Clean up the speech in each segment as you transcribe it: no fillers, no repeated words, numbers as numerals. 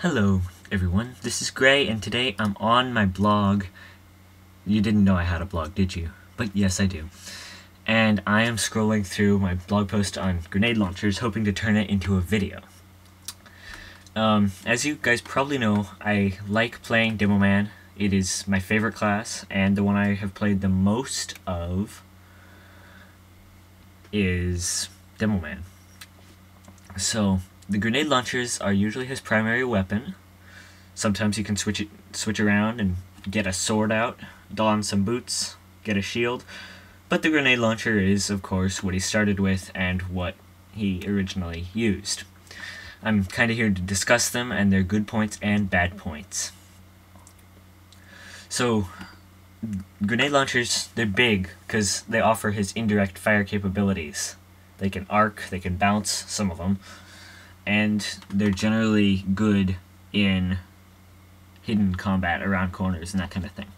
Hello everyone, this is Gray and today I'm on my blog. You didn't know I had a blog, did you? But yes, I do. And I am scrolling through my blog post on grenade launchers, hoping to turn it into a video. As you guys probably know, I like playing Demo Man. It is my favorite class, and the one I have played the most of is Demo Man. So, the grenade launchers are usually his primary weapon. Sometimes you can switch around and get a sword out, don some boots, get a shield. But the grenade launcher is, of course, what he started with and what he originally used. I'm kind of here to discuss them and their good points and bad points. So, grenade launchers, they're big because they offer his indirect fire capabilities. They can arc, they can bounce, some of them, and they're generally good in hidden combat around corners and that kind of thing.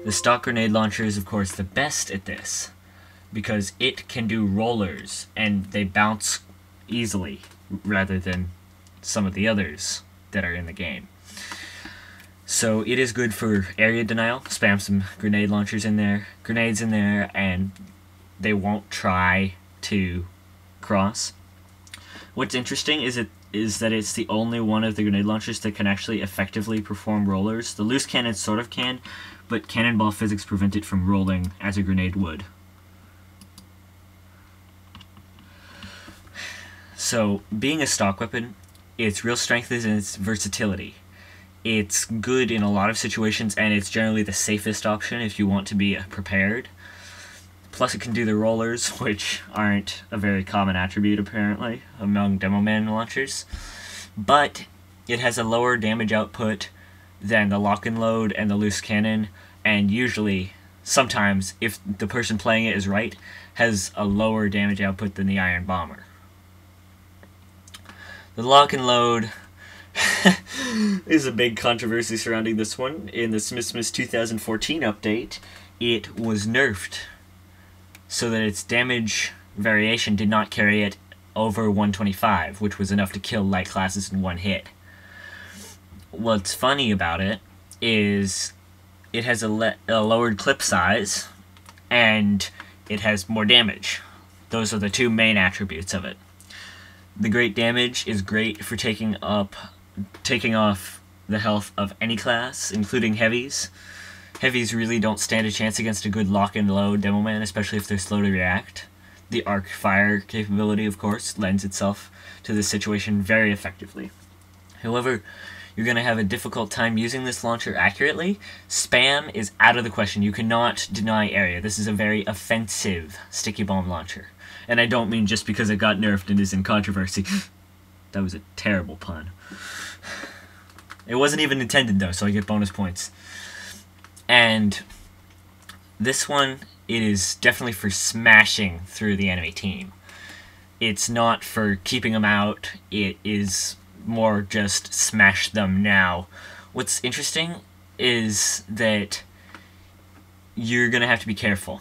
The stock grenade launcher is, of course, the best at this because it can do rollers and they bounce easily rather than some of the others that are in the game. So it is good for area denial. Spam some grenade launchers in there, grenades in there, and they won't try to cross. What's interesting is that it's the only one of the grenade launchers that can actually effectively perform rollers. The loose cannon sort of can, but cannonball physics prevent it from rolling as a grenade would. So, being a stock weapon, its real strength is in its versatility. It's good in a lot of situations, and it's generally the safest option if you want to be prepared. Plus it can do the rollers, which aren't a very common attribute, apparently, among Demo Man launchers. But it has a lower damage output than the lock and load and the loose cannon, and usually, sometimes, if the person playing it is right, has a lower damage output than the iron bomber. The lock and load is a big controversy surrounding this one. In the Smith 2014 update, it was nerfed so that its damage variation did not carry it over 125, which was enough to kill light classes in one hit. What's funny about it is it has a lowered clip size, and it has more damage. Those are the two main attributes of it. The great damage is great for taking off the health of any class, including heavies. Heavies really don't stand a chance against a good lock and load Demo Man, especially if they're slow to react. The arc fire capability, of course, lends itself to this situation very effectively. However, you're going to have a difficult time using this launcher accurately. Spam is out of the question. You cannot deny area. This is a very offensive sticky bomb launcher. And I don't mean just because it got nerfed and is in controversy. That was a terrible pun. It wasn't even intended though, so I get bonus points. And this one, it is definitely for smashing through the enemy team. It's not for keeping them out, it is more just smash them now. What's interesting is that you're going to have to be careful.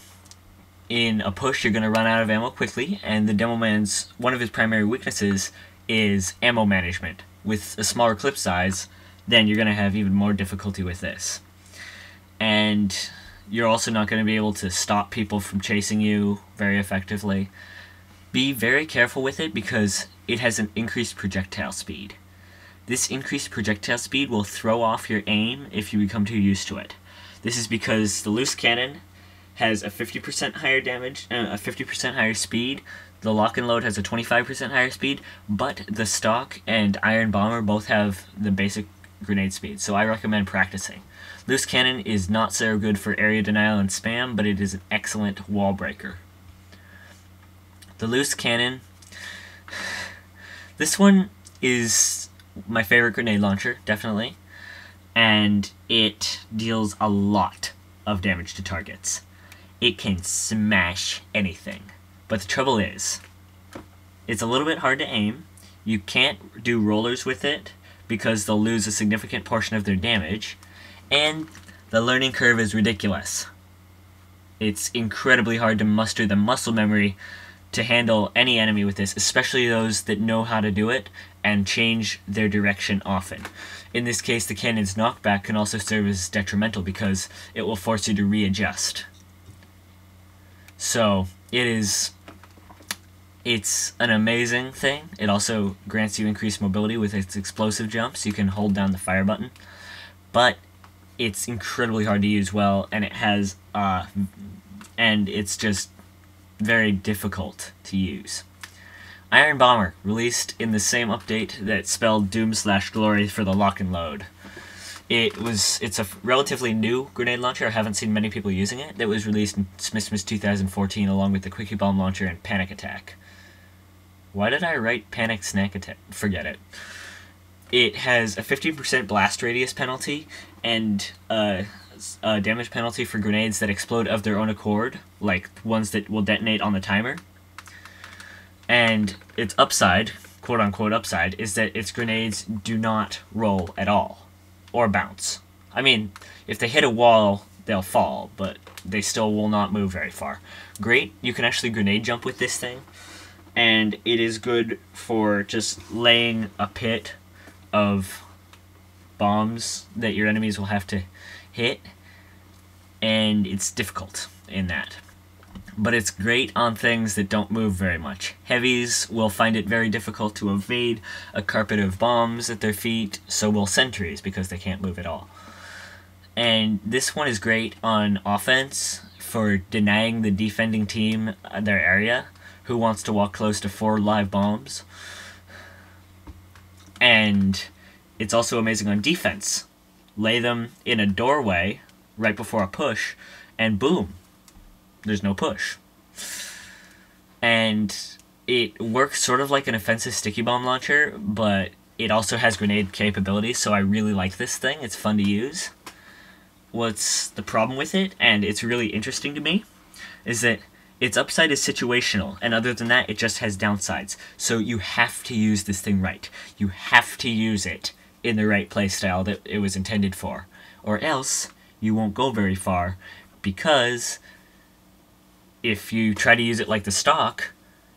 In a push, you're going to run out of ammo quickly, and the Demo Man's, one of his primary weaknesses is ammo management. With a smaller clip size, then you're going to have even more difficulty with this. And you're also not going to be able to stop people from chasing you very effectively. Be very careful with it because it has an increased projectile speed. This increased projectile speed will throw off your aim if you become too used to it. This is because the loose cannon has a 50% higher damage, a 50% higher speed. The lock and load has a 25% higher speed, but the stock and iron bomber both have the basic grenade speed, so I recommend practicing. Loose cannon is not so good for area denial and spam, but it is an excellent wall breaker. The loose cannon, this one is my favorite grenade launcher, definitely, and it deals a lot of damage to targets. It can smash anything, but the trouble is, it's a little bit hard to aim. You can't do rollers with it because they'll lose a significant portion of their damage, and the learning curve is ridiculous. It's incredibly hard to muster the muscle memory to handle any enemy with this, especially those that know how to do it and change their direction often. In this case, the cannon's knockback can also serve as detrimental because it will force you to readjust. So, it's an amazing thing. It also grants you increased mobility with its explosive jumps. You can hold down the fire button. But it's incredibly hard to use well, and it's just very difficult to use. Iron Bomber, released in the same update that spelled Doom/Glory for the lock and load. It's a relatively new grenade launcher. I haven't seen many people using it. That was released in Smithmas 2014 along with the Quickie Bomb Launcher and Panic Attack. Why did I write Panic Snack Attack? Forget it. It has a 15% blast radius penalty and a damage penalty for grenades that explode of their own accord, like ones that will detonate on the timer. And its upside, quote-unquote upside, is that its grenades do not roll at all, or bounce. I mean, if they hit a wall, they'll fall, but they still will not move very far. Great, you can actually grenade jump with this thing, and it is good for just laying a pit of bombs that your enemies will have to hit, and it's difficult in that. But it's great on things that don't move very much. Heavies will find it very difficult to evade a carpet of bombs at their feet, so will sentries because they can't move at all. And this one is great on offense for denying the defending team their area who wants to walk close to 4 live bombs. And it's also amazing on defense. Lay them in a doorway right before a push, and boom, there's no push. And it works sort of like an offensive sticky bomb launcher, but it also has grenade capabilities, so I really like this thing. It's fun to use. What's the problem with it, and it's really interesting to me, is that its upside is situational, and other than that, it just has downsides. So you have to use this thing right. You have to use it in the right playstyle that it was intended for, or else you won't go very far, because if you try to use it like the stock,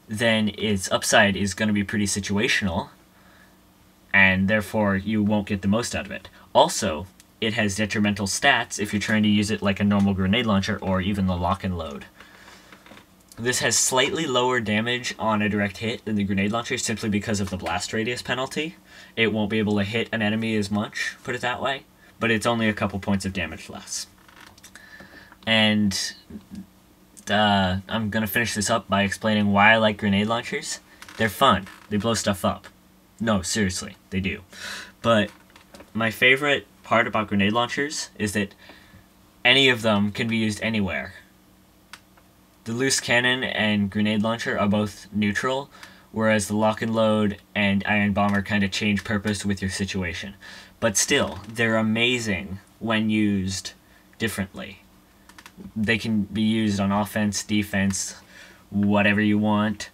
then its upside is going to be pretty situational, and therefore you won't get the most out of it. Also, it has detrimental stats if you're trying to use it like a normal grenade launcher or even the lock and load. This has slightly lower damage on a direct hit than the grenade launcher simply because of the blast radius penalty. It won't be able to hit an enemy as much, put it that way, but it's only a couple points of damage less. And I'm going to finish this up by explaining why I like grenade launchers. They're fun. They blow stuff up. No, seriously, they do. But my favorite part about grenade launchers is that any of them can be used anywhere. The loose cannon and grenade launcher are both neutral, whereas the lock and load and iron bomber kind of change purpose with your situation. But still, they're amazing when used differently. They can be used on offense, defense, whatever you want,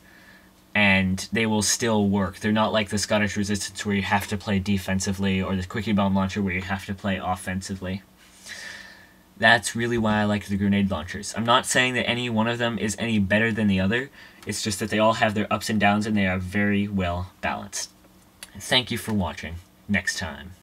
and they will still work. They're not like the Scottish Resistance where you have to play defensively, or the Quickie Bomb Launcher where you have to play offensively. That's really why I like the grenade launchers. I'm not saying that any one of them is any better than the other, it's just that they all have their ups and downs and they are very well balanced. Thank you for watching. Next time.